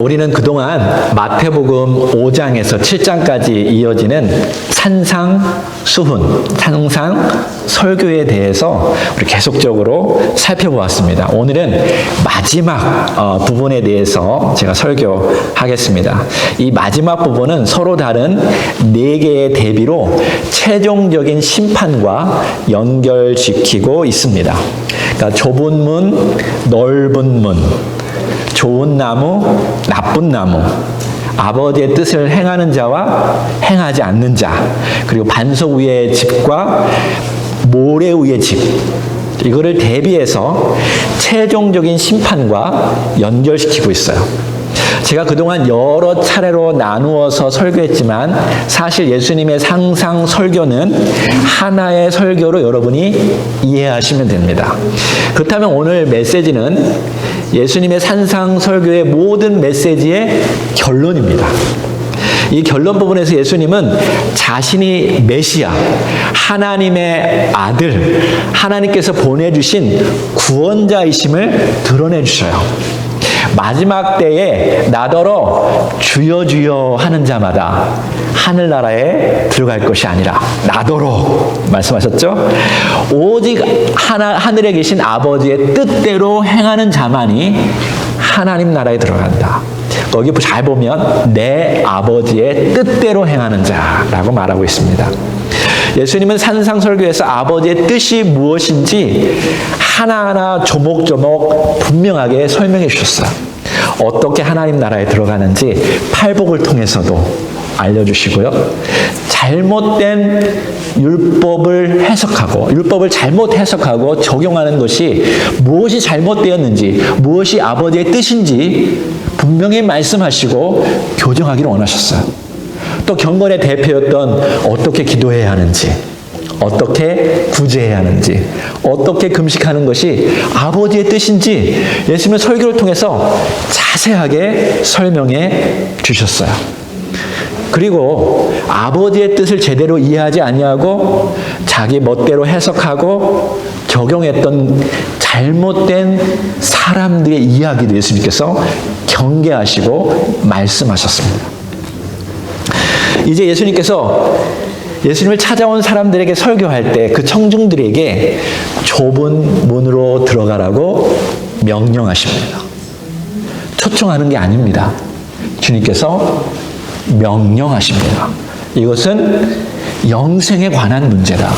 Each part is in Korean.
우리는 그동안 마태복음 5장에서 7장까지 이어지는 산상수훈, 산상설교에 대해서 우리 계속적으로 살펴보았습니다. 오늘은 마지막 부분에 대해서 제가 설교하겠습니다. 이 마지막 부분은 서로 다른 4개의 대비로 최종적인 심판과 연결시키고 있습니다. 그러니까 좁은 문, 넓은 문, 좋은 나무, 나쁜 나무, 아버지의 뜻을 행하는 자와 행하지 않는 자, 그리고 반석 위의 집과 모래 위의 집, 이거를 대비해서 최종적인 심판과 연결시키고 있어요. 제가 그동안 여러 차례로 나누어서 설교했지만 사실 예수님의 상상 설교는 하나의 설교로 여러분이 이해하시면 됩니다. 그렇다면 오늘 메시지는 예수님의 산상 설교의 모든 메시지의 결론입니다. 이 결론 부분에서 예수님은 자신이 메시아, 하나님의 아들, 하나님께서 보내주신 구원자이심을 드러내 주셔요. 마지막 때에 나더러 주여 주여 하는 자마다 하늘나라에 들어갈 것이 아니라 나더러 말씀하셨죠? 오직 하늘에 계신 아버지의 뜻대로 행하는 자만이 하나님 나라에 들어간다. 거기 잘 보면 내 아버지의 뜻대로 행하는 자라고 말하고 있습니다. 예수님은 산상설교에서 아버지의 뜻이 무엇인지 하나하나 조목조목 분명하게 설명해 주셨어요. 어떻게 하나님 나라에 들어가는지 팔복을 통해서도 알려주시고요. 잘못된 율법을 해석하고 율법을 잘못 해석하고 적용하는 것이 무엇이 잘못되었는지 무엇이 아버지의 뜻인지 분명히 말씀하시고 교정하기를 원하셨어요. 또 경건의 대표였던 어떻게 기도해야 하는지, 어떻게 구제해야 하는지, 어떻게 금식하는 것이 아버지의 뜻인지 예수님의 설교를 통해서 자세하게 설명해 주셨어요. 그리고 아버지의 뜻을 제대로 이해하지 아니하고 자기 멋대로 해석하고 적용했던 잘못된 사람들의 이야기도 예수님께서 경계하시고 말씀하셨습니다. 이제 예수님을 찾아온 사람들에게 설교할 때 그 청중들에게 좁은 문으로 들어가라고 명령하십니다. 초청하는 게 아닙니다. 주님께서 명령하십니다. 이것은 영생에 관한 문제다.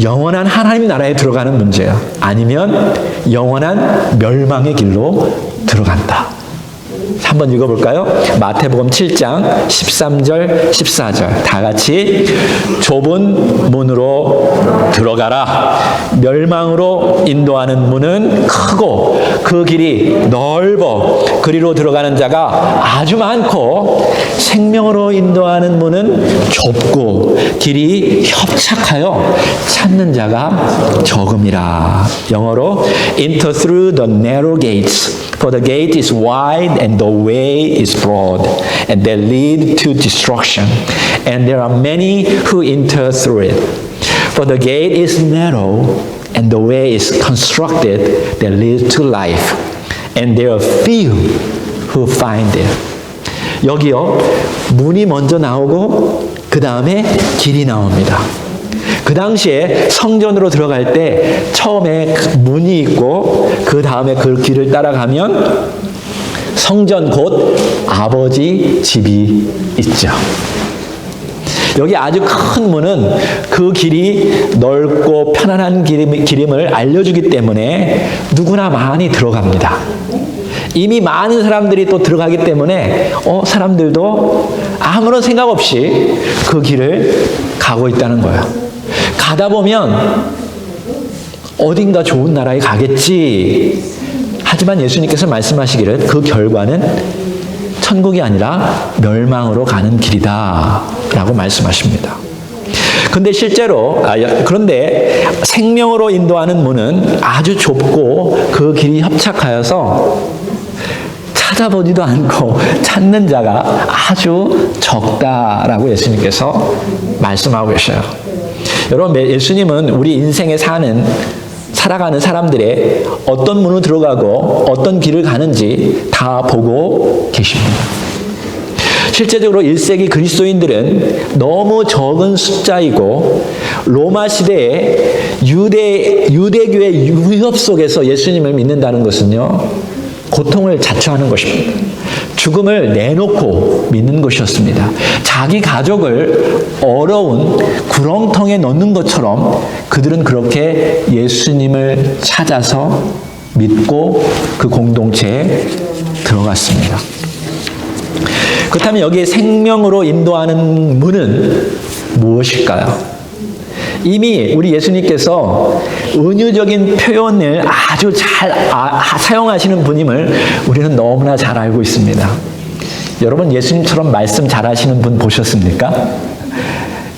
영원한 하나님 나라에 들어가는 문제야. 아니면 영원한 멸망의 길로 들어간다. 한번 읽어볼까요? 마태복음 7장 13절 14절 다 같이 좁은 문으로 들어가라. 멸망으로 인도하는 문은 크고 그 길이 넓어 그리로 들어가는 자가 아주 많고 생명으로 인도하는 문은 좁고 길이 협착하여 찾는 자가 적음이라. 영어로 Enter through the narrow gates. For the gate is wide and the way is broad, and they lead to destruction, and there are many who enter through it. For the gate is narrow, and the way is constructed that leads to life, and there are few who find it. 여기요, 문이 먼저 나오고 그 다음에 길이 나옵니다. 그 당시에 성전으로 들어갈 때 처음에 문이 있고 그 다음에 그 길을 따라가면 성전 곧 아버지 집이 있죠. 여기 아주 큰 문은 그 길이 넓고 편안한 길임을 알려주기 때문에 누구나 많이 들어갑니다. 이미 많은 사람들이 또 들어가기 때문에 사람들도 아무런 생각 없이 그 길을 가고 있다는 거예요. 가다 보면 어딘가 좋은 나라에 가겠지. 하지만 예수님께서 말씀하시기를 그 결과는 천국이 아니라 멸망으로 가는 길이다 라고 말씀하십니다. 그런데 생명으로 인도하는 문은 아주 좁고 그 길이 협착하여서 찾아보지도 않고 찾는 자가 아주 적다라고 예수님께서 말씀하고 계셔요. 여러분, 예수님은 우리 인생에 사는 살아가는 사람들의 어떤 문으로 들어가고 어떤 길을 가는지 다 보고 계십니다. 실제적으로 1세기 그리스도인들은 너무 적은 숫자이고 로마 시대의 유대교의 유협 속에서 예수님을 믿는다는 것은요, 고통을 자초하는 것입니다. 죽음을 내놓고 믿는 것이었습니다. 자기 가족을 어려운 구렁텅이에 넣는 것처럼 그들은 그렇게 예수님을 찾아서 믿고 그 공동체에 들어갔습니다. 그렇다면 여기에 생명으로 인도하는 문은 무엇일까요? 이미 우리 예수님께서 은유적인 표현을 아주 잘 사용하시는 분임을 우리는 너무나 잘 알고 있습니다. 여러분, 예수님처럼 말씀 잘하시는 분 보셨습니까?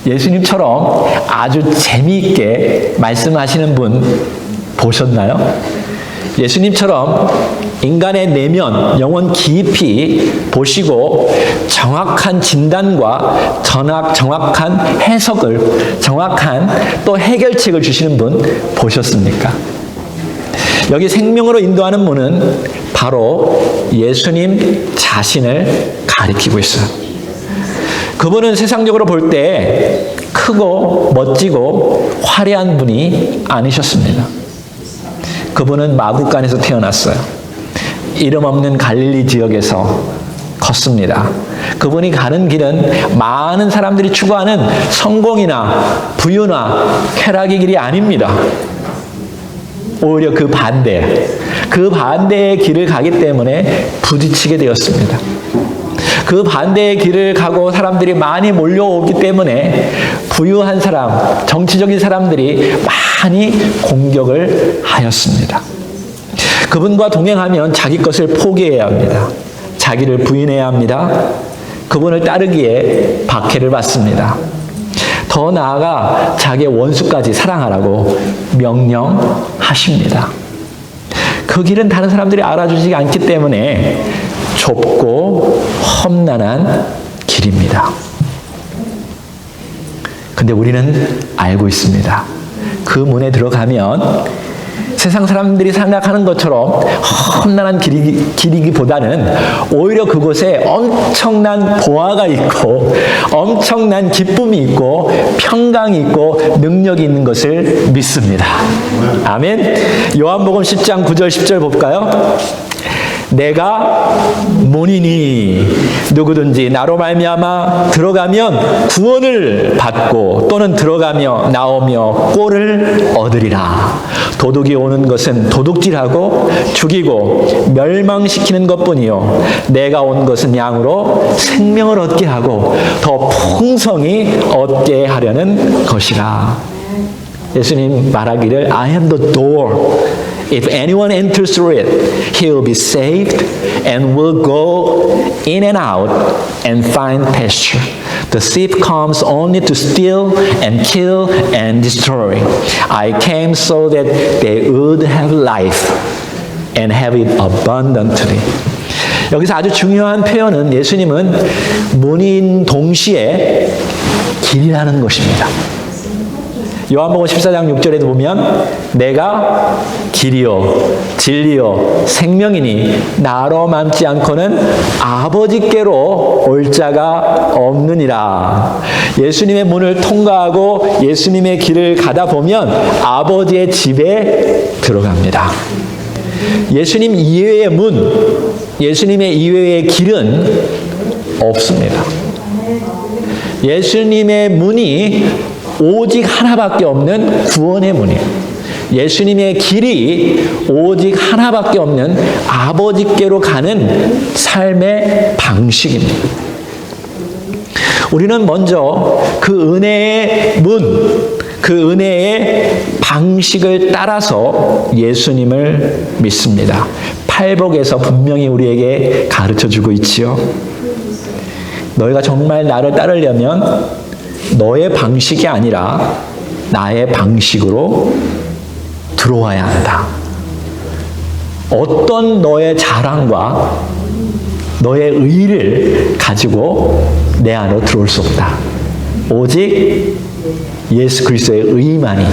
예수님처럼 아주 재미있게 말씀하시는 분 보셨나요? 예수님처럼 인간의 내면, 영혼 깊이 보시고 정확한 진단과 정확한 해석을, 정확한 또 해결책을 주시는 분 보셨습니까? 여기 생명으로 인도하는 문은 바로 예수님 자신을 가리키고 있어요. 그분은 세상적으로 볼 때 크고 멋지고 화려한 분이 아니셨습니다. 그분은 마구간에서 태어났어요. 이름 없는 갈릴리 지역에서 컸습니다. 그분이 가는 길은 많은 사람들이 추구하는 성공이나 부유나 쾌락의 길이 아닙니다. 오히려 그 반대의 길을 가기 때문에 부딪히게 되었습니다. 그 반대의 길을 가고 사람들이 많이 몰려오기 때문에 부유한 사람, 정치적인 사람들이 많이 공격을 하였습니다. 그분과 동행하면 자기 것을 포기해야 합니다. 자기를 부인해야 합니다. 그분을 따르기에 박해를 받습니다. 더 나아가 자기의 원수까지 사랑하라고 명령하십니다. 그 길은 다른 사람들이 알아주지 않기 때문에 좁고 험난한 길입니다. 근데 우리는 알고 있습니다. 그 문에 들어가면 세상 사람들이 생각하는 것처럼 험난한 길이기보다는 오히려 그곳에 엄청난 보화가 있고 엄청난 기쁨이 있고 평강이 있고 능력이 있는 것을 믿습니다. 아멘. 요한복음 10장 9절 10절 볼까요? 내가 문이니 누구든지 나로 말미암아 들어가면 구원을 받고 또는 들어가며 나오며 꼴을 얻으리라. 도둑이 오는 것은 도둑질하고 죽이고 멸망시키는 것뿐이요 내가 온 것은 양으로 생명을 얻게 하고 더 풍성히 얻게 하려는 것이라. 예수님 말하기를 I am the door. If anyone enters through it, he will be saved and will go in and out and find pasture. The thief comes only to steal and kill and destroy. I came so that they would have life and have it abundantly. 여기서 아주 중요한 표현은 예수님은 문인 동시에 길이라는 것입니다. 요한복음 14장 6절에도 보면 내가 길이요 진리요 생명이니 나로 맘지 않고는 아버지께로 올 자가 없느니라. 예수님의 문을 통과하고 예수님의 길을 가다 보면 아버지의 집에 들어갑니다. 예수님 이외의 문, 예수님의 이외의 길은 없습니다. 예수님의 문이 오직 하나밖에 없는 구원의 문이에요. 예수님의 길이 오직 하나밖에 없는 아버지께로 가는 삶의 방식입니다. 우리는 먼저 그 은혜의 문, 그 은혜의 방식을 따라서 예수님을 믿습니다. 팔복에서 분명히 우리에게 가르쳐주고 있지요. 너희가 정말 나를 따르려면 너의 방식이 아니라 나의 방식으로 들어와야 한다. 어떤 너의 자랑과 너의 의를 가지고 내 안으로 들어올 수 없다. 오직 예수 그리스도의 의만이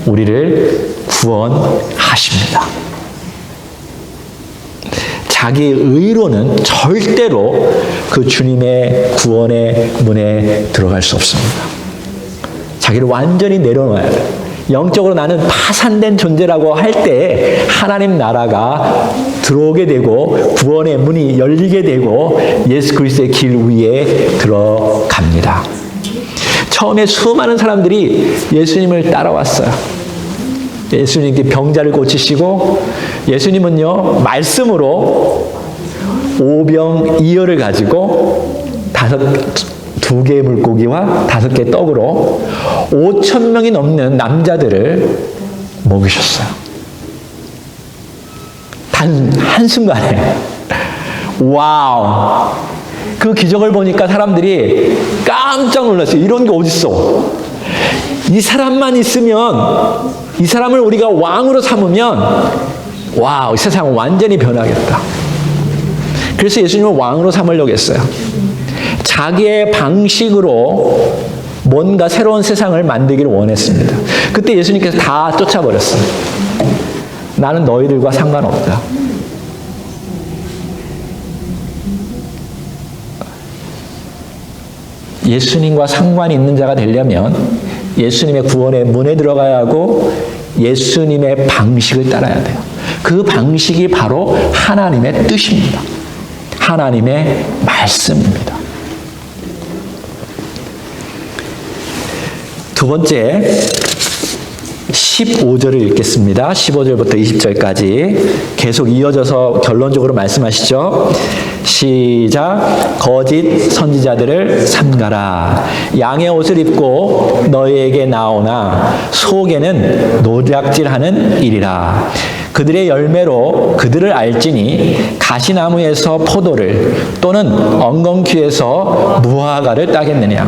우리를 구원하십니다. 자기의 의로는 절대로 그 주님의 구원의 문에 들어갈 수 없습니다. 자기를 완전히 내려놓아야 돼요. 영적으로 나는 파산된 존재라고 할 때 하나님 나라가 들어오게 되고 구원의 문이 열리게 되고 예수 그리스도의 길 위에 들어갑니다. 처음에 수많은 사람들이 예수님을 따라왔어요. 예수님께 병자를 고치시고 예수님은요 말씀으로 오병이어를 가지고 2개의 물고기와 5개의 떡으로 5,000명이 넘는 남자들을 먹이셨어요. 단 한순간에. 와우! 그 기적을 보니까 사람들이 깜짝 놀랐어요. 이런 게 어딨어? 이 사람만 있으면, 이 사람을 우리가 왕으로 삼으면 와우, 세상은 완전히 변하겠다. 그래서 예수님을 왕으로 삼으려고 했어요. 자기의 방식으로 뭔가 새로운 세상을 만들기를 원했습니다. 그때 예수님께서 다 쫓아버렸어요. 나는 너희들과 상관없다. 예수님과 상관이 있는 자가 되려면 예수님의 구원의 문에 들어가야 하고 예수님의 방식을 따라야 돼요. 그 방식이 바로 하나님의 뜻입니다. 하나님의 말씀입니다. 두 번째, 15절을 읽겠습니다. 15절부터 20절까지 계속 이어져서 결론적으로 말씀하시죠. 시작. 거짓 선지자들을 삼가라. 양의 옷을 입고 너희에게 나오나 속에는 노략질하는 일이라. 그들의 열매로 그들을 알지니 가시나무에서 포도를 또는 엉겅퀴에서 무화과를 따겠느냐.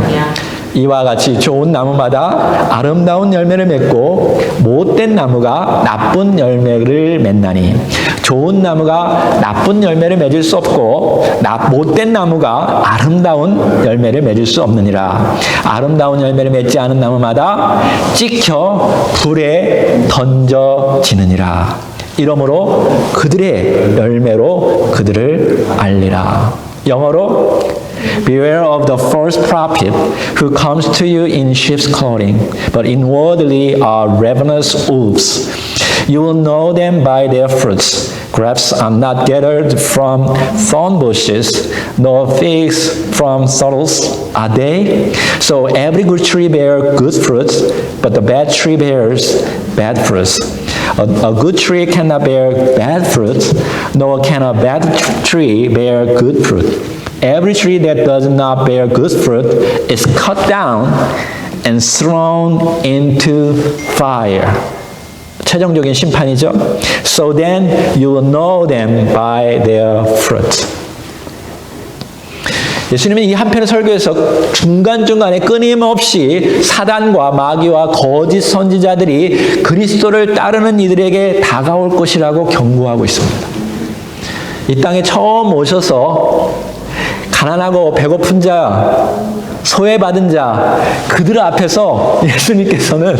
이와 같이 좋은 나무마다 아름다운 열매를 맺고 못된 나무가 나쁜 열매를 맺나니 좋은 나무가 나쁜 열매를 맺을 수 없고 못된 나무가 아름다운 열매를 맺을 수 없느니라. 아름다운 열매를 맺지 않은 나무마다 찍혀 불에 던져지느니라. 이러므로 그들의 열매로 그들을 알리라. 영어로 Beware of the false prophet who comes to you in sheep's clothing, but inwardly are ravenous wolves. You will know them by their fruits. Grapes are not gathered from thorn bushes, nor figs from thistles, are they? So every good tree bears good fruits, but the bad tree bears bad fruits. A good tree cannot bear bad fruit, nor can a bad tree bear good fruit. Every tree that does not bear good fruit is cut down and thrown into fire. 최종적인 심판이죠. So then you will know them by their fruit. 예수님은 이 한편의 설교에서 중간중간에 끊임없이 사단과 마귀와 거짓 선지자들이 그리스도를 따르는 이들에게 다가올 것이라고 경고하고 있습니다. 이 땅에 처음 오셔서 가난하고 배고픈 자, 소외받은 자, 그들 앞에서 예수님께서는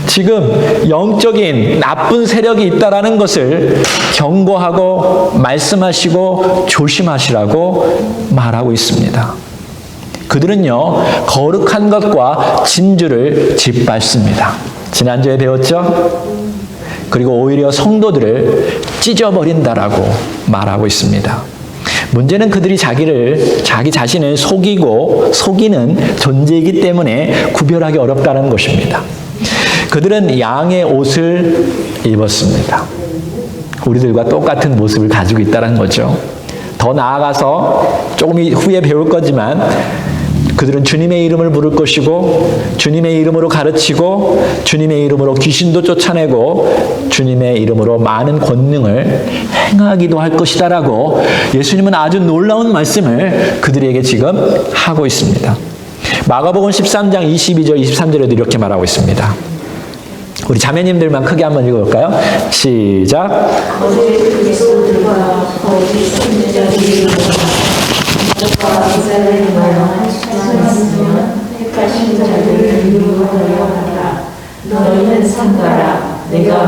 지금 영적인 나쁜 세력이 있다라는 것을 경고하고 말씀하시고 조심하시라고 말하고 있습니다. 그들은요, 거룩한 것과 진주를 짓밟습니다. 지난주에 배웠죠? 그리고 오히려 성도들을 찢어버린다라고 말하고 있습니다. 문제는 그들이 자기 자신을 속이는 존재이기 때문에 구별하기 어렵다는 것입니다. 그들은 양의 옷을 입었습니다. 우리들과 똑같은 모습을 가지고 있다는 거죠. 더 나아가서 조금 후에 배울 거지만 그들은 주님의 이름을 부를 것이고 주님의 이름으로 가르치고 주님의 이름으로 귀신도 쫓아내고 주님의 이름으로 많은 권능을 행하기도 할 것이다라고 예수님은 아주 놀라운 말씀을 그들에게 지금 하고 있습니다. 마가복음 13장 22절 23절에도 이렇게 말하고 있습니다. 우리 자매님들만 크게 한번 읽어볼까요? 시작. 너희는 삼가라. 내가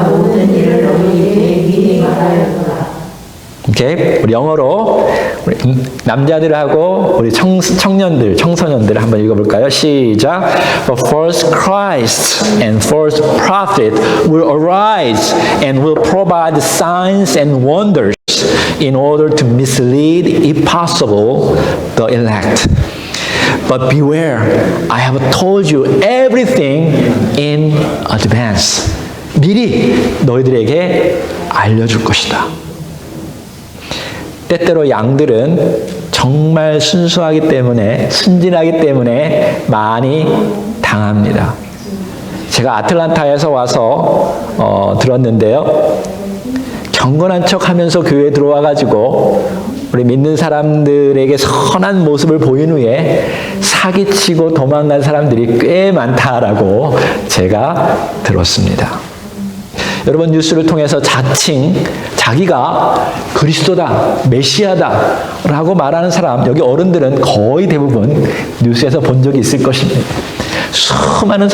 우리 영어로 우리 남자들하고 우리 청소년들 한번 읽어볼까요? 시작. But first Christ and first prophet will arise and will provide signs and wonders in order to mislead, if possible, the elect. But beware, I have told you everything in advance. 미리 너희들에게 알려줄 것이다. 때때로 양들은 정말 순수하기 때문에, 순진하기 때문에 많이 당합니다. 제가 아틀란타에서 와서 들었는데요. 경건한 척 하면서 교회에 들어와가지고 우리 믿는 사람들에게 선한 모습을 보인 후에 사기치고 도망간 사람들이 꽤 많다라고 제가 들었습니다. 여러분, 뉴스를 통해서 자기가 그리스도다, 메시아다 라고 말하는 사람, 여기 어른들은 거의 대부분 뉴스에서 본 적이 있을 것입니다. 수많은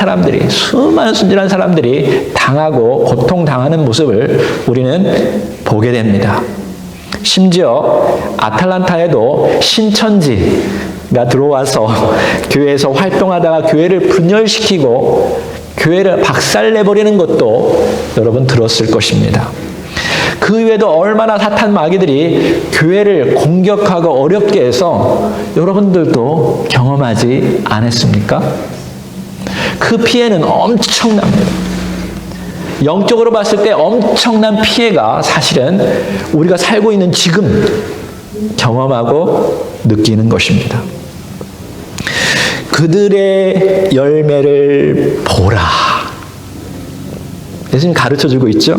순진한 사람들이 당하고 고통당하는 모습을 우리는 보게 됩니다. 심지어 아틀란타에도 신천지가 들어와서 교회에서 활동하다가 교회를 분열시키고 교회를 박살내버리는 것도 여러분 들었을 것입니다. 그 외에도 얼마나 사탄 마귀들이 교회를 공격하고 어렵게 해서 여러분들도 경험하지 않았습니까? 그 피해는 엄청납니다. 영적으로 봤을 때 엄청난 피해가 사실은 우리가 살고 있는 지금 경험하고 느끼는 것입니다. 그들의 열매를 보라. 예수님 가르쳐주고 있죠?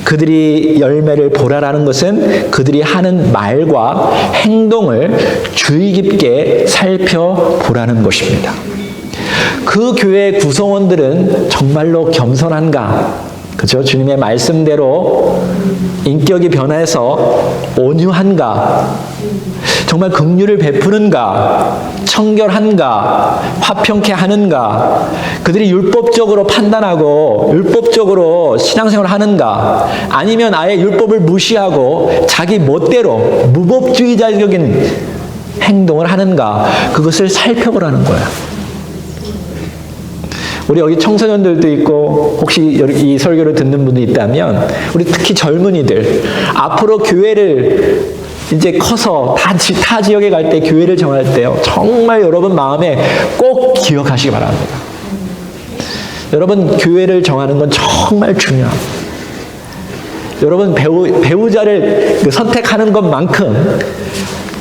그들이 열매를 보라라는 것은 그들이 하는 말과 행동을 주의 깊게 살펴보라는 것입니다. 그 교회의 구성원들은 정말로 겸손한가? 그죠? 주님의 말씀대로 인격이 변해서 온유한가? 정말 긍휼을 베푸는가? 청결한가? 화평케 하는가? 그들이 율법적으로 판단하고 율법적으로 신앙생활을 하는가? 아니면 아예 율법을 무시하고 자기 멋대로 무법주의자적인 행동을 하는가? 그것을 살펴보라는 거야. 우리 여기 청소년들도 있고 혹시 이 설교를 듣는 분이 있다면 우리 특히 젊은이들 앞으로 교회를 이제 커서 타 지역에 갈 때 교회를 정할 때요. 정말 여러분 마음에 꼭 기억하시기 바랍니다. 여러분 교회를 정하는 건 정말 중요합니다. 여러분 배우자를 선택하는 것만큼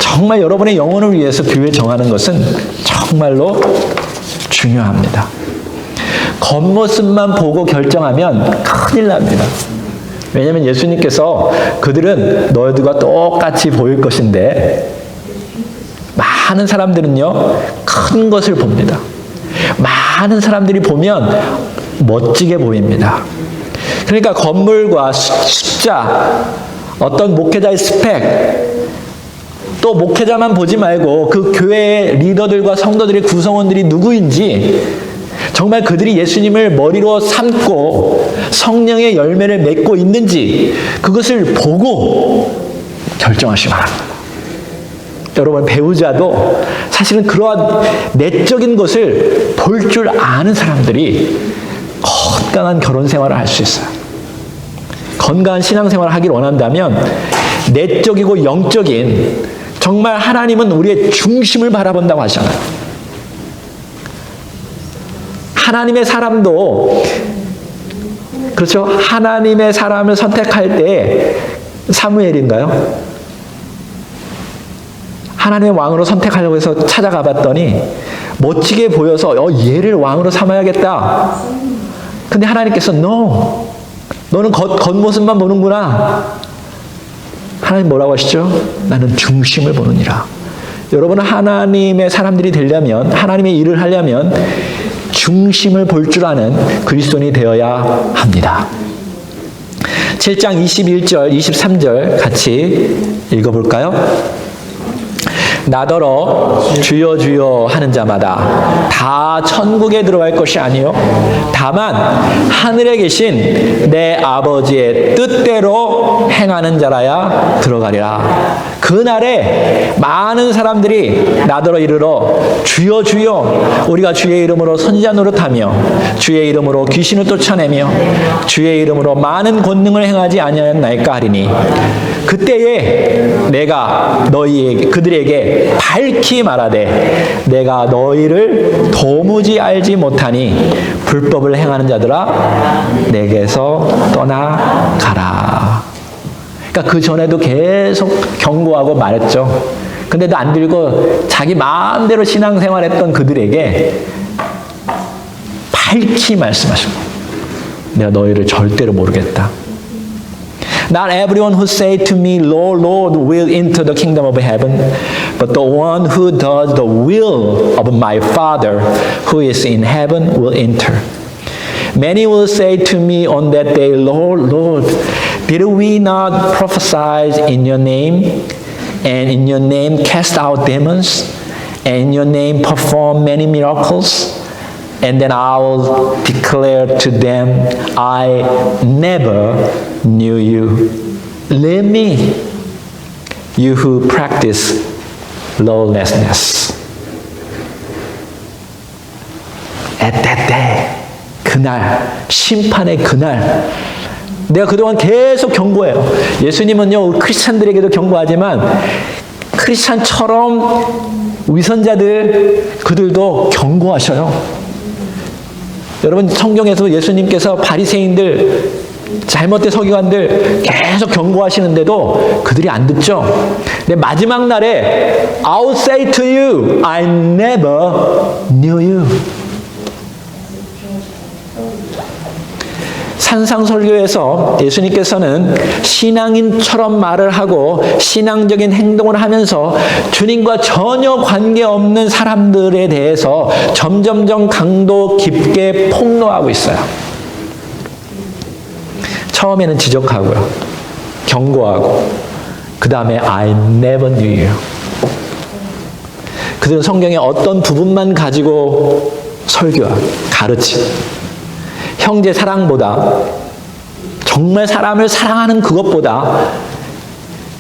정말 여러분의 영혼을 위해서 교회 정하는 것은 정말로 중요합니다. 겉모습만 보고 결정하면 큰일 납니다. 왜냐하면 예수님께서 그들은 너희들과 똑같이 보일 것인데 많은 사람들은요 큰 것을 봅니다. 많은 사람들이 보면 멋지게 보입니다. 그러니까 건물과 숫자, 어떤 목회자의 스펙, 또 목회자만 보지 말고 그 교회의 리더들과 성도들의 구성원들이 누구인지 정말 그들이 예수님을 머리로 삼고 성령의 열매를 맺고 있는지 그것을 보고 결정하시기 바랍니다. 여러분 배우자도 사실은 그러한 내적인 것을 볼 줄 아는 사람들이 건강한 결혼 생활을 할 수 있어요. 건강한 신앙생활을 하길 원한다면 내적이고 영적인 정말 하나님은 우리의 중심을 바라본다고 하잖아요. 하나님의 사람도 그렇죠? 하나님의 사람을 선택할 때 사무엘인가요? 하나님의 왕으로 선택하려고 해서 찾아가 봤더니 멋지게 보여서 얘를 왕으로 삼아야겠다. 근데 하나님께서 No, 너는 겉모습만 보는구나. 하나님 뭐라고 하시죠? 나는 중심을 보느니라. 여러분은 하나님의 사람들이 되려면 하나님의 일을 하려면 중심을 볼 줄 아는 그리스도인이 되어야 합니다. 7장 21절, 23절 같이 읽어볼까요? 나더러 주여 주여 하는 자마다 다 천국에 들어갈 것이 아니요 다만 하늘에 계신 내 아버지의 뜻대로 행하는 자라야 들어가리라. 그날에 많은 사람들이 나더러 이르러 주여 주여 우리가 주의 이름으로 선지자 노릇하며 주의 이름으로 귀신을 쫓아내며 주의 이름으로 많은 권능을 행하지 아니하였나이까 하리니 그때에 내가 그들에게 밝히 말하되 내가 너희를 도무지 알지 못하니 불법을 행하는 자들아 내게서 떠나가라. 그러니까 그 전에도 계속 경고하고 말했죠. 근데도 안 들고 자기 마음대로 신앙생활했던 그들에게 밝히 말씀하시고 내가 너희를 절대로 모르겠다. Not everyone who say to me, Lord, Lord, will enter the kingdom of heaven, but the one who does the will of my Father who is in heaven will enter. Many will say to me on that day, Lord, Lord, did we not prophesy in your name, and in your name cast out demons, and in your name perform many miracles? And then I will declare to them, I never knew you. Leave me, you who practice lawlessness. At that day, 그날, 심판의 그날, 내가 그동안 계속 경고해요. 예수님은요, 크리스찬들에게도 경고하지만 크리스찬처럼 위선자들, 그들도 경고하셔요. 여러분 성경에서 예수님께서 바리새인들, 잘못된 서기관들 계속 경고하시는데도 그들이 안 듣죠. 근데 마지막 날에 I will say to you, I never knew you. 산상설교에서 예수님께서는 신앙인처럼 말을 하고 신앙적인 행동을 하면서 주님과 전혀 관계없는 사람들에 대해서 점점점 강도 깊게 폭로하고 있어요. 처음에는 지적하고요. 경고하고 그 다음에 I never knew you. 그들은 성경의 어떤 부분만 가지고 설교하고 가르치고 형제 사랑보다 정말 사람을 사랑하는 그것보다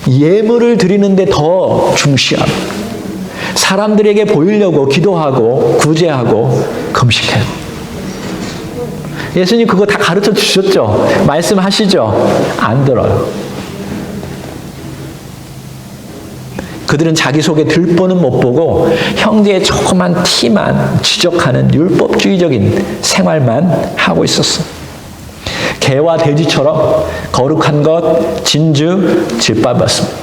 예물을 드리는데 더 중시하고 사람들에게 보이려고 기도하고 구제하고 금식해요. 예수님 그거 다 가르쳐 주셨죠? 말씀하시죠? 안 들어요. 그들은 자기 속에 들보는 못 보고 형제의 조그만 티만 지적하는 율법주의적인 생활만 하고 있었어. 개와 돼지처럼 거룩한 것 진주 짓밟았습니다.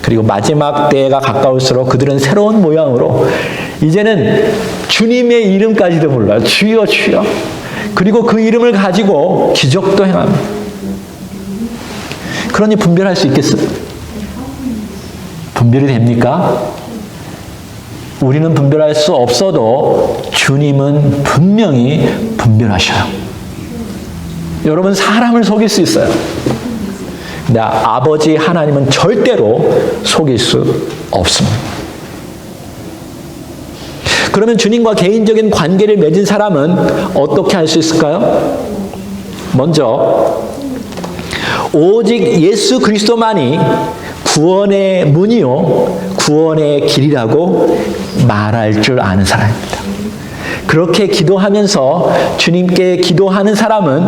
그리고 마지막 때가 가까울수록 그들은 새로운 모양으로 이제는 주님의 이름까지도 몰라요. 주여 주여. 그리고 그 이름을 가지고 기적도 행합니다. 그러니 분별할 수 있겠어요? 분별이 됩니까? 우리는 분별할 수 없어도 주님은 분명히 분별하셔요. 여러분 사람을 속일 수 있어요. 근데 아버지 하나님은 절대로 속일 수 없습니다. 그러면 주님과 개인적인 관계를 맺은 사람은 어떻게 할 수 있을까요? 먼저 오직 예수 그리스도만이 구원의 문이요 구원의 길이라고 말할 줄 아는 사람입니다. 그렇게 기도하면서 주님께 기도하는 사람은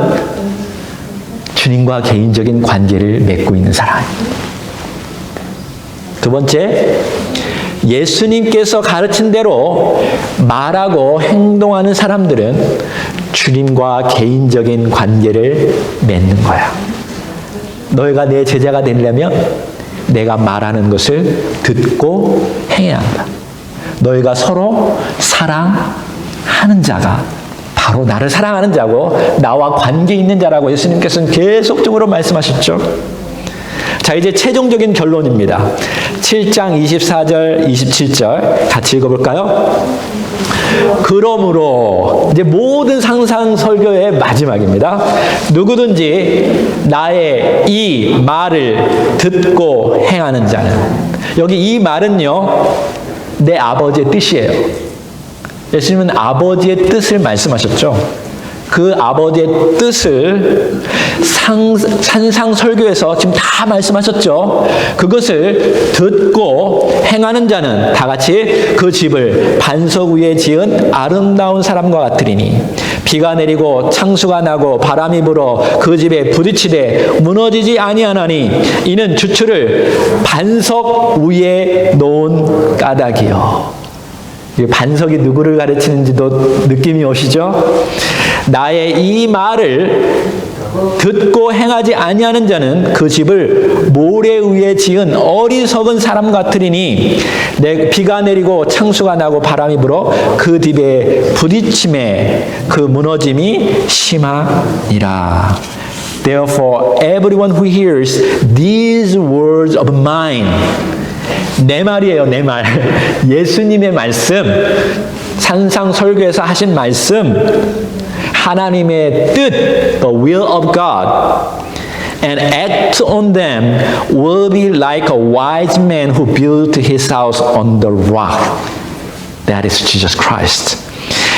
주님과 개인적인 관계를 맺고 있는 사람입니다. 두 번째, 예수님께서 가르친 대로 말하고 행동하는 사람들은 주님과 개인적인 관계를 맺는 거야. 너희가 내 제자가 되려면 내가 말하는 것을 듣고 행해야 한다. 너희가 서로 사랑하는 자가 바로 나를 사랑하는 자고 나와 관계 있는 자라고 예수님께서는 계속적으로 말씀하셨죠. 자, 이제 최종적인 결론입니다. 7장 24절, 27절 같이 읽어볼까요? 그러므로 이제 모든 상상 설교의 마지막입니다. 누구든지 나의 이 말을 듣고 행하는 자는 여기 이 말은요, 내 아버지의 뜻이에요. 예수님은 아버지의 뜻을 말씀하셨죠. 그 아버지의 뜻을 산상설교에서 지금 다 말씀하셨죠. 그것을 듣고 행하는 자는 다 같이 그 집을 반석 위에 지은 아름다운 사람과 같으리니 비가 내리고 창수가 나고 바람이 불어 그 집에 부딪히되 무너지지 아니하나니 이는 주추를 반석 위에 놓은 까닭이요. 반석이 누구를 가르치는지도 느낌이 오시죠? 나의 이 말을 듣고 행하지 아니하는 자는 그 집을 모래 위에 지은 어리석은 사람 같으리니 비가 내리고 창수가 나고 바람이 불어 그 집에 부딪힘에 그 무너짐이 심하니라. Therefore, everyone who hears these words of mine, 내 말이에요, 내 말. 예수님의 말씀, 산상설교에서 하신 말씀, 하나님의 뜻, the will of God, and act on them will be like a wise man who built his house on the rock. That is Jesus Christ.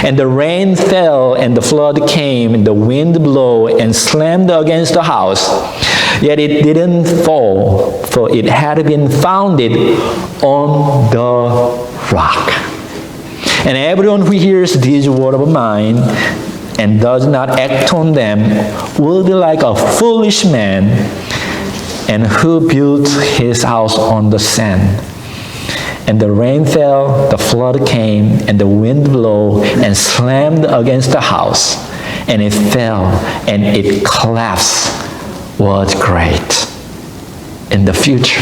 And the rain fell, and the flood came, and the wind blew and slammed against the house. Yet it didn't fall, for it had been founded on the rock. And everyone who hears these words of mine and does not act on them will be like a foolish man and who built his house on the sand. And the rain fell, the flood came, and the wind blew and slammed against the house, and it fell, and its collapse was great. In the future,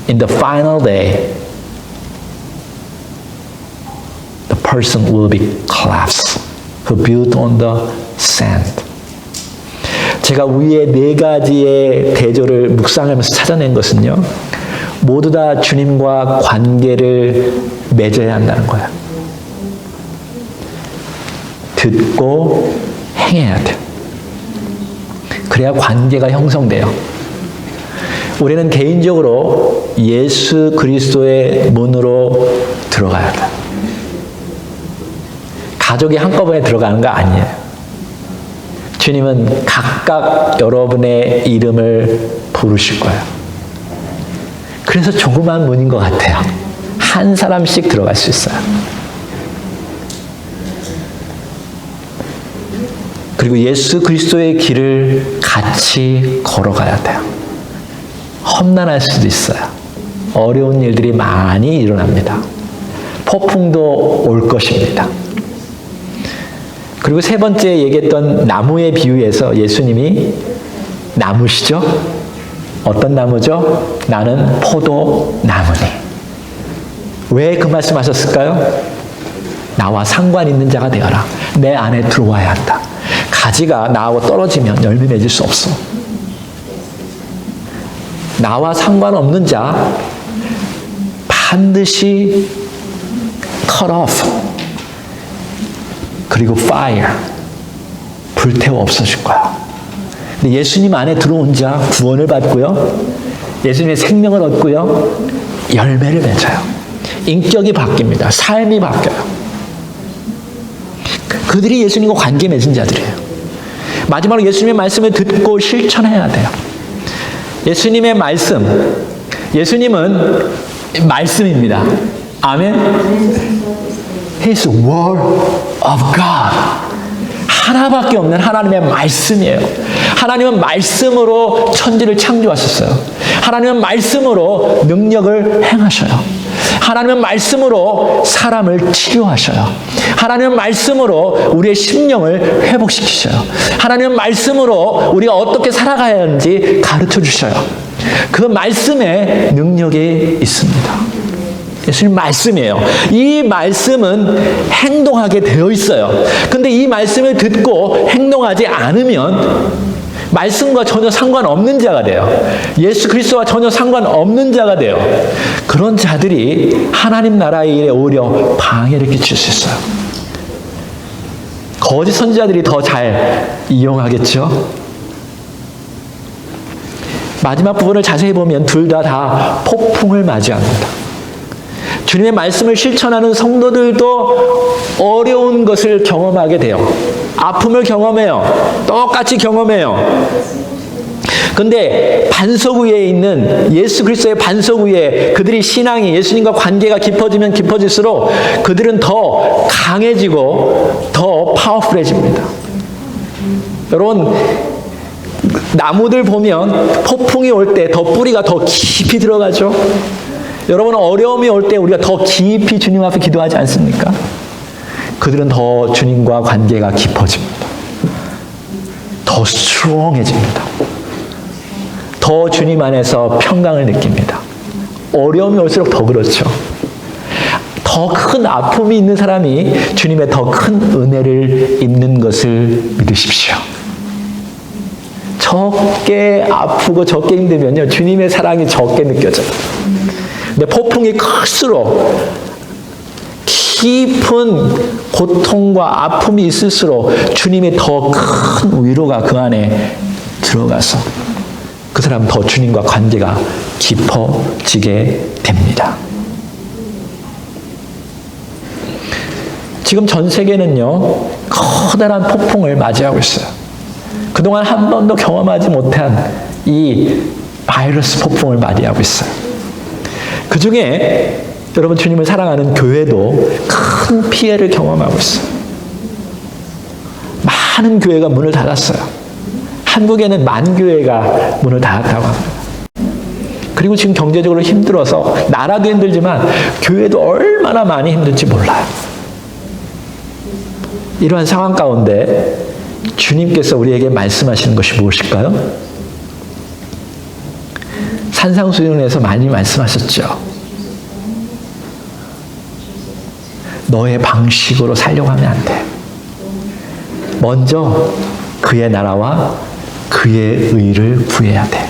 in the final day, the person will be collapsed who built on the sand. 제가 위에 네 가지의 대조를 묵상하면서 찾아낸 것은요, 모두 다 주님과 관계를 맺어야 한다는 거예요. 듣고 행해야 돼요. 그래야 관계가 형성돼요. 우리는 개인적으로 예수 그리스도의 문으로 들어가야 돼요. 가족이 한꺼번에 들어가는 거 아니에요. 주님은 각각 여러분의 이름을 부르실 거예요. 그래서 조그만 문인 것 같아요. 한 사람씩 들어갈 수 있어요. 그리고 예수 그리스도의 길을 같이 걸어가야 돼요. 험난할 수도 있어요. 어려운 일들이 많이 일어납니다. 폭풍도 올 것입니다. 그리고 세 번째 얘기했던 나무의 비유에서 예수님이 나무시죠? 어떤 나무죠? 나는 포도나무니. 왜 그 말씀하셨을까요? 나와 상관 있는 자가 되어라. 내 안에 들어와야 한다. 가지가 나하고 떨어지면 열매 맺을 수 없어. 나와 상관없는 자 반드시 cut off. 그리고 fire. 불태워 없어질 거야. 근데 예수님 안에 들어온 자 구원을 받고요. 예수님의 생명을 얻고요. 열매를 맺어요. 인격이 바뀝니다. 삶이 바뀌어요. 그들이 예수님과 관계 맺은 자들이에요. 마지막으로 예수님의 말씀을 듣고 실천해야 돼요. 예수님의 말씀. 예수님은 말씀입니다. 아멘. His word of God. 하나밖에 없는 하나님의 말씀이에요. 하나님은 말씀으로 천지를 창조하셨어요. 하나님은 말씀으로 능력을 행하셔요. 하나님은 말씀으로 사람을 치료하셔요. 하나님은 말씀으로 우리의 심령을 회복시키셔요. 하나님은 말씀으로 우리가 어떻게 살아가야 하는지 가르쳐 주셔요. 그 말씀에 능력이 있습니다. 예수님 말씀이에요. 이 말씀은 행동하게 되어 있어요. 근데 이 말씀을 듣고 행동하지 않으면 말씀과 전혀 상관없는 자가 돼요. 예수 그리스도와 전혀 상관없는 자가 돼요. 그런 자들이 하나님 나라의 일에 오히려 방해를 끼칠 수 있어요. 거짓 선지자들이 더 잘 이용하겠죠. 마지막 부분을 자세히 보면 둘 다 폭풍을 맞이합니다. 주님의 말씀을 실천하는 성도들도 어려운 것을 경험하게 돼요. 아픔을 경험해요. 똑같이 경험해요. 근데 반석 위에 있는 예수 그리스도의 반석 위에 그들이 신앙이 예수님과 관계가 깊어지면 깊어질수록 그들은 더 강해지고 더 파워풀해집니다. 여러분, 나무들 보면 폭풍이 올 때 더 뿌리가 더 깊이 들어가죠. 여러분, 어려움이 올 때 우리가 더 깊이 주님 앞에 기도하지 않습니까? 그들은 더 주님과 관계가 깊어집니다. 더 스트롱해집니다. 더 주님 안에서 평강을 느낍니다. 어려움이 올수록 더 그렇죠. 더 큰 아픔이 있는 사람이 주님의 더 큰 은혜를 입는 것을 믿으십시오. 적게 아프고 적게 힘들면요, 주님의 사랑이 적게 느껴져요. 근데 폭풍이 클수록 깊은 고통과 아픔이 있을수록 주님의 더 큰 위로가 그 안에 들어가서 그 사람은 더 주님과 관계가 깊어지게 됩니다. 지금 전 세계는요, 커다란 폭풍을 맞이하고 있어요. 그동안 한 번도 경험하지 못한 이 바이러스 폭풍을 맞이하고 있어요. 그 중에 여러분, 주님을 사랑하는 교회도 큰 피해를 경험하고 있어요. 많은 교회가 문을 닫았어요. 한국에는 만 교회가 문을 닫았다고 합니다. 그리고 지금 경제적으로 힘들어서 나라도 힘들지만 교회도 얼마나 많이 힘든지 몰라요. 이러한 상황 가운데 주님께서 우리에게 말씀하시는 것이 무엇일까요? 산상수훈에서 많이 말씀하셨죠. 너의 방식으로 살려고 하면 안 돼. 먼저 그의 나라와 그의 의를 구해야 돼.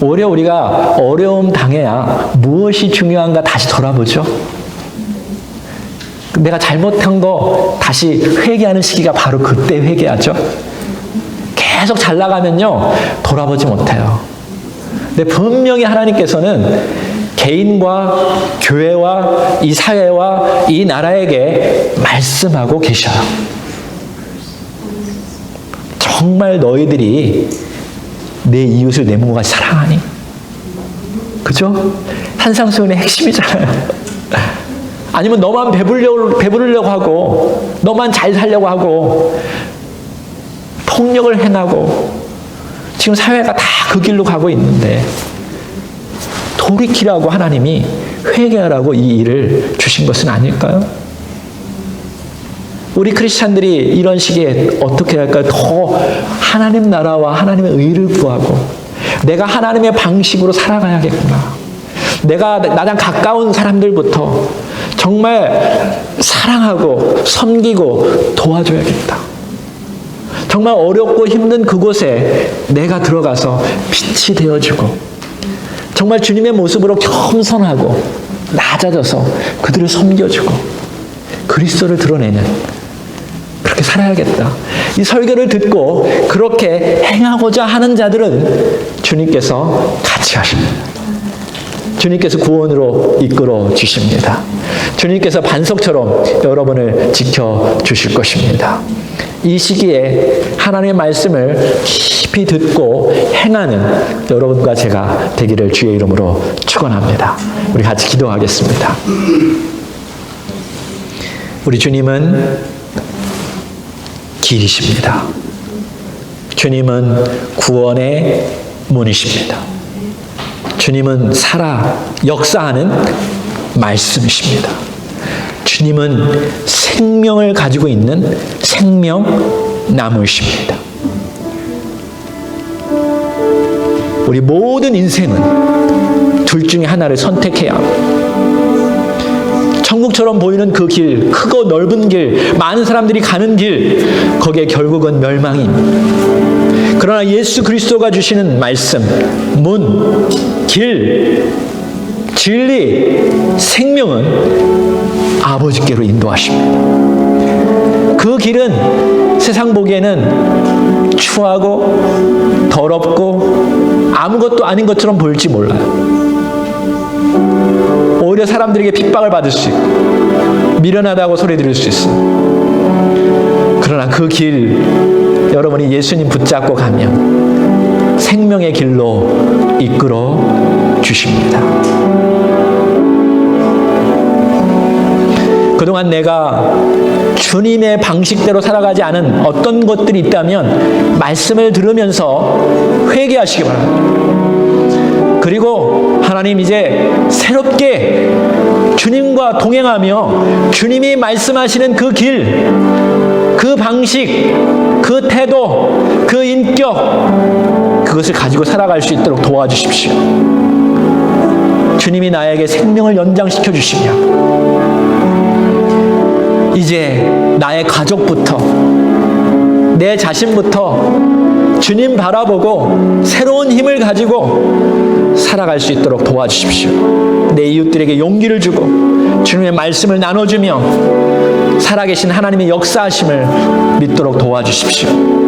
오히려 우리가 어려움 당해야 무엇이 중요한가 다시 돌아보죠. 내가 잘못한 거 다시 회개하는 시기가 바로 그때 회개하죠. 계속 잘 나가면요, 돌아보지 못해요. 근데 분명히 하나님께서는 개인과 교회와 이 사회와 이 나라에게 말씀하고 계셔요. 정말 너희들이 내 이웃을 내 몸과 같이 사랑하니? 그죠? 산상수훈의 핵심이잖아요. 아니면 너만 배부르려고 하고 너만 잘 살려고 하고 폭력을 행하고 지금 사회가 다 그 길로 가고 있는데 돌이키라고 하나님이 회개하라고 이 일을 주신 것은 아닐까요? 우리 크리스찬들이 이런 시기에 어떻게 할까요? 더 하나님 나라와 하나님의 의를 구하고 내가 하나님의 방식으로 살아가야겠구나. 내가 나랑 가까운 사람들부터 정말 사랑하고 섬기고 도와줘야겠다. 정말 어렵고 힘든 그곳에 내가 들어가서 빛이 되어주고 정말 주님의 모습으로 겸손하고 낮아져서 그들을 섬겨주고 그리스도를 드러내는 그렇게 살아야겠다. 이 설교를 듣고 그렇게 행하고자 하는 자들은 주님께서 같이 하십니다. 주님께서 구원으로 이끌어 주십니다. 주님께서 반석처럼 여러분을 지켜주실 것입니다. 이 시기에 하나님의 말씀을 깊이 듣고 행하는 여러분과 제가 되기를 주의 이름으로 축원합니다. 우리 같이 기도하겠습니다. 우리 주님은 길이십니다. 주님은 구원의 문이십니다. 주님은 살아 역사하는 말씀이십니다. 주님은 생명을 가지고 있는 생명나무이십니다. 우리 모든 인생은 둘 중에 하나를 선택해야 합니다. 천국처럼 보이는 그 길, 크고 넓은 길, 많은 사람들이 가는 길, 거기에 결국은 멸망입니다. 그러나 예수 그리스도가 주시는 말씀, 문, 길, 진리, 생명은 아버지께로 인도하십니다. 그 길은 세상 보기에는 추하고 더럽고 아무것도 아닌 것처럼 보일지 몰라요. 오히려 사람들에게 핍박을 받을 수 있고 미련하다고 소리 들을 수 있어요. 그러나 그 길, 여러분이 예수님 붙잡고 가면 생명의 길로 이끌어 주십니다. 그동안 내가 주님의 방식대로 살아가지 않은 어떤 것들이 있다면 말씀을 들으면서 회개하시기 바랍니다. 그리고 하나님, 이제 새롭게 주님과 동행하며 주님이 말씀하시는 그 길, 그 방식, 그 태도, 그 인격, 그것을 가지고 살아갈 수 있도록 도와주십시오. 주님이 나에게 생명을 연장시켜 주시며 이제 나의 가족부터, 내 자신부터 주님 바라보고 새로운 힘을 가지고 살아갈 수 있도록 도와주십시오. 내 이웃들에게 용기를 주고 주님의 말씀을 나눠주며 살아계신 하나님의 역사하심을 믿도록 도와주십시오.